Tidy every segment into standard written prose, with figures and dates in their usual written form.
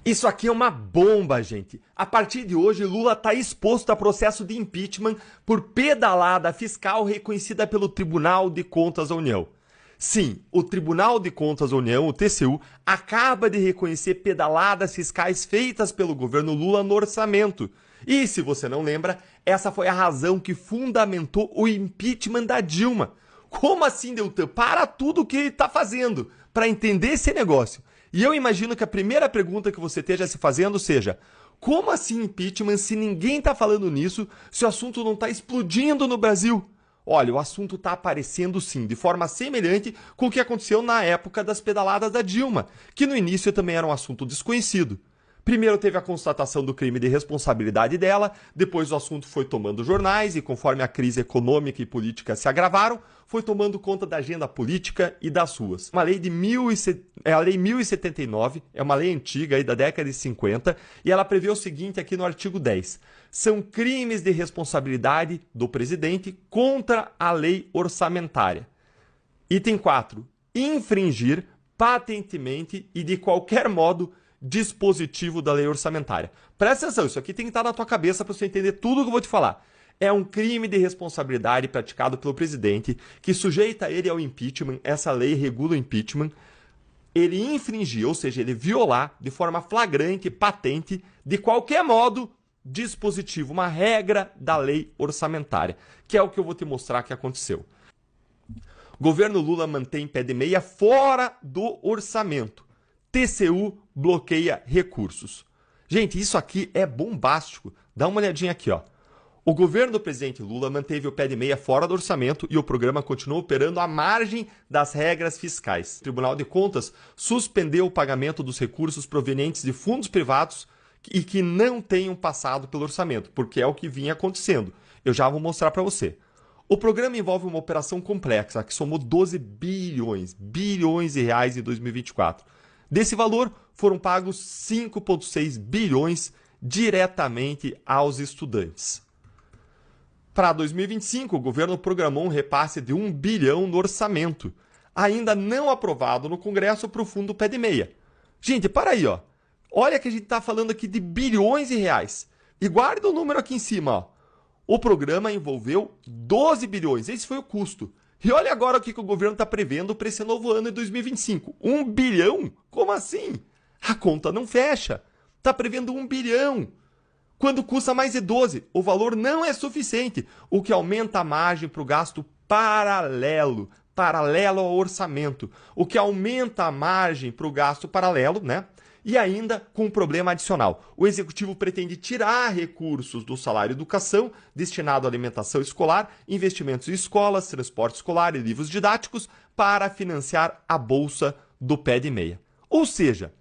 Isso aqui é uma bomba, gente. A partir de hoje, Lula está exposto a processo de impeachment por pedalada fiscal reconhecida pelo Tribunal de Contas da União. Sim, o Tribunal de Contas da União, o TCU, acaba de reconhecer pedaladas fiscais feitas pelo governo Lula no orçamento. E, se você não lembra, essa foi a razão que fundamentou o impeachment da Dilma. Como assim, Deltan? Para tudo o que ele está fazendo para entender esse negócio. E eu imagino que a primeira pergunta que você esteja se fazendo seja: como assim impeachment se ninguém está falando nisso, se o assunto não está explodindo no Brasil? Olha, o assunto está aparecendo sim, de forma semelhante com o que aconteceu na época das pedaladas da Dilma, que no início também era um assunto desconhecido. Primeiro teve a constatação do crime de responsabilidade dela, depois o assunto foi tomando jornais e conforme a crise econômica e política se agravaram, foi tomando conta da agenda política e das ruas. Uma lei de a Lei 1079, é uma lei antiga aí da década de 50, e ela prevê o seguinte aqui no artigo 10. São crimes de responsabilidade do presidente contra a lei orçamentária. Item 4. Infringir patentemente e de qualquer modo dispositivo da lei orçamentária. Presta atenção, isso aqui tem que estar na tua cabeça para você entender tudo que eu vou te falar. É um crime de responsabilidade praticado pelo presidente que sujeita ele ao impeachment, essa lei regula o impeachment, ele infringir, ou seja, ele violar de forma flagrante, patente, de qualquer modo, dispositivo, uma regra da lei orçamentária, que é o que eu vou te mostrar que aconteceu. Governo Lula mantém pé de meia fora do orçamento. TCU bloqueia recursos. Gente, isso aqui é bombástico. Dá uma olhadinha aqui, ó. O governo do presidente Lula manteve o pé de meia fora do orçamento e o programa continuou operando à margem das regras fiscais. O Tribunal de Contas suspendeu o pagamento dos recursos provenientes de fundos privados e que não tenham passado pelo orçamento, porque é o que vinha acontecendo. Eu já vou mostrar para você. O programa envolve uma operação complexa que somou 12 bilhões de reais em 2024. Desse valor, foram pagos 5,6 bilhões diretamente aos estudantes. Para 2025, o governo programou um repasse de 1 bilhão no orçamento, ainda não aprovado no Congresso para o fundo pé de meia. Gente, para aí, ó. Olha que a gente está falando aqui de bilhões de reais. E guarda o número aqui em cima, ó. O programa envolveu 12 bilhões, esse foi o custo. E olha agora o que o governo está prevendo para esse novo ano de 2025. 1 bilhão? Como assim? A conta não fecha. Está prevendo 1 bilhão. Quando custa mais de 12, o valor não é suficiente, o que aumenta a margem para o gasto paralelo ao orçamento, o que aumenta a margem para o gasto paralelo, né? E ainda com um problema adicional. O executivo pretende tirar recursos do salário educação destinado à alimentação escolar, investimentos em escolas, transporte escolar e livros didáticos para financiar a bolsa do pé de meia. Ou seja,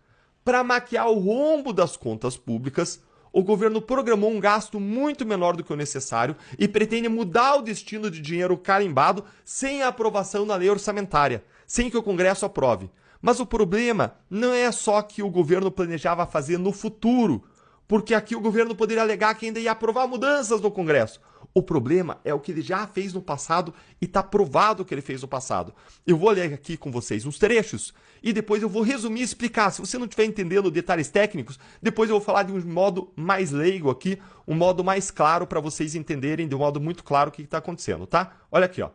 para maquiar o rombo das contas públicas, o governo programou um gasto muito menor do que o necessário e pretende mudar o destino de dinheiro carimbado sem a aprovação da lei orçamentária, sem que o Congresso aprove. Mas o problema não é só que o governo planejava fazer no futuro, porque aqui o governo poderia alegar que ainda ia aprovar mudanças no Congresso. O problema é o que ele já fez no passado e está provado que ele fez no passado. Eu vou ler aqui com vocês uns trechos e depois eu vou resumir e explicar. Se você não estiver entendendo detalhes técnicos, depois eu vou falar de um modo mais leigo aqui, um modo mais claro para vocês entenderem de um modo muito claro o que está acontecendo, tá? Olha aqui, ó.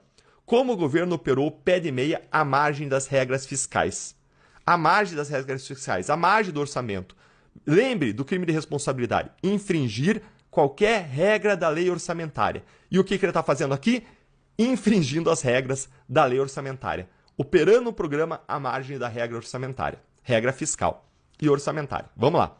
Como o governo operou pé de meia à margem das regras fiscais. À margem das regras fiscais, à margem do orçamento. Lembre do crime de responsabilidade. Infringir qualquer regra da lei orçamentária. E o que ele está fazendo aqui? Infringindo as regras da lei orçamentária. Operando o programa à margem da regra orçamentária. Regra fiscal e orçamentária. Vamos lá.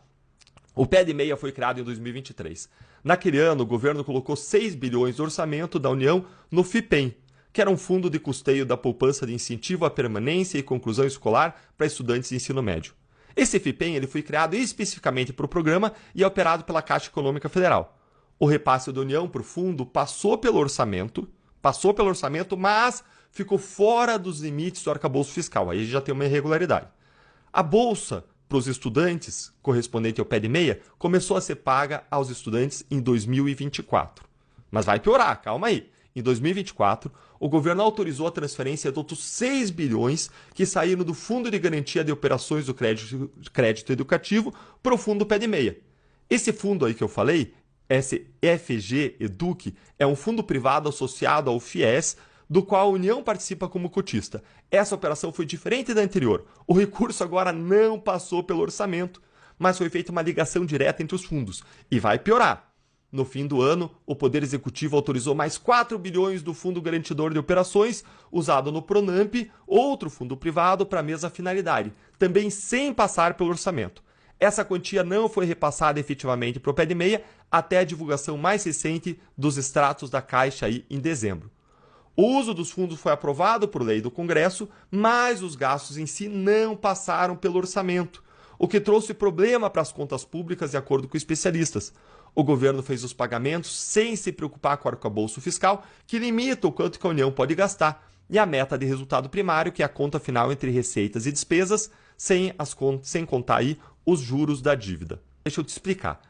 O pé de meia foi criado em 2023. Naquele ano, o governo colocou 6 bilhões do orçamento da União no FIPEM, que era um fundo de custeio da poupança de incentivo à permanência e conclusão escolar para estudantes de ensino médio. Esse FIPEM ele foi criado especificamente para o programa e é operado pela Caixa Econômica Federal. O repasse da União para o fundo passou pelo orçamento, mas ficou fora dos limites do arcabouço fiscal. Aí já tem uma irregularidade. A bolsa para os estudantes, correspondente ao pé de meia, começou a ser paga aos estudantes em 2024. Mas vai piorar, calma aí. Em 2024, o governo autorizou a transferência de outros 6 bilhões que saíram do Fundo de Garantia de Operações do Crédito Educativo para o Fundo Pé de Meia. Esse fundo aí que eu falei, esse FG Educ, é um fundo privado associado ao FIES, do qual a União participa como cotista. Essa operação foi diferente da anterior. O recurso agora não passou pelo orçamento, mas foi feita uma ligação direta entre os fundos. E vai piorar. No fim do ano, o Poder Executivo autorizou mais 4 bilhões do Fundo Garantidor de Operações, usado no Pronamp, outro fundo privado, para a mesma finalidade, também sem passar pelo orçamento. Essa quantia não foi repassada efetivamente para o Pé de Meia até a divulgação mais recente dos extratos da Caixa aí em dezembro. O uso dos fundos foi aprovado por lei do Congresso, mas os gastos em si não passaram pelo orçamento, o que trouxe problema para as contas públicas de acordo com especialistas. O governo fez os pagamentos sem se preocupar com o arcabouço fiscal, que limita o quanto que a União pode gastar, e a meta de resultado primário, que é a conta final entre receitas e despesas, sem contar aí os juros da dívida. Deixa eu te explicar.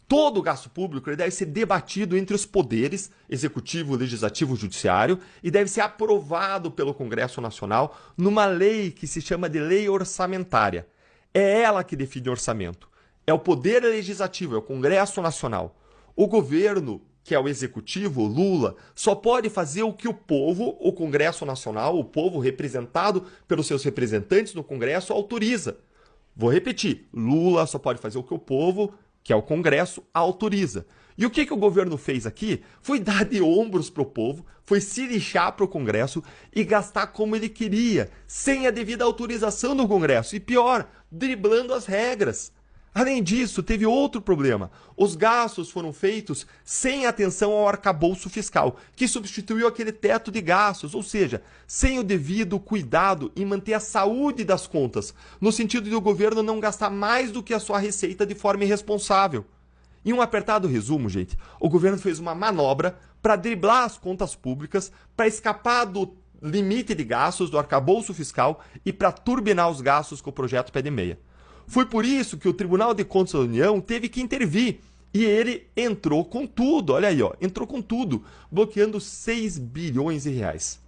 Todo o gasto público deve ser debatido entre os poderes, executivo, legislativo e judiciário, e deve ser aprovado pelo Congresso Nacional numa lei que se chama de lei orçamentária. É ela que define o orçamento. É o poder legislativo, é o Congresso Nacional. O governo, que é o executivo, o Lula, só pode fazer o que o povo, o Congresso Nacional, o povo representado pelos seus representantes no Congresso, autoriza. Vou repetir, Lula só pode fazer o que o povo, que é o Congresso, autoriza. E o que o governo fez aqui foi dar de ombros para o povo, foi se lixar para o Congresso e gastar como ele queria, sem a devida autorização do Congresso. E pior, driblando as regras. Além disso, teve outro problema. Os gastos foram feitos sem atenção ao arcabouço fiscal, que substituiu aquele teto de gastos, ou seja, sem o devido cuidado em manter a saúde das contas, no sentido de o governo não gastar mais do que a sua receita de forma irresponsável. Em um apertado resumo, gente, o governo fez uma manobra para driblar as contas públicas, para escapar do limite de gastos do arcabouço fiscal e para turbinar os gastos com o projeto Pé de Meia. Foi por isso que o Tribunal de Contas da União teve que intervir. E ele entrou com tudo, olha aí, ó, entrou com tudo, bloqueando 6 bilhões de reais.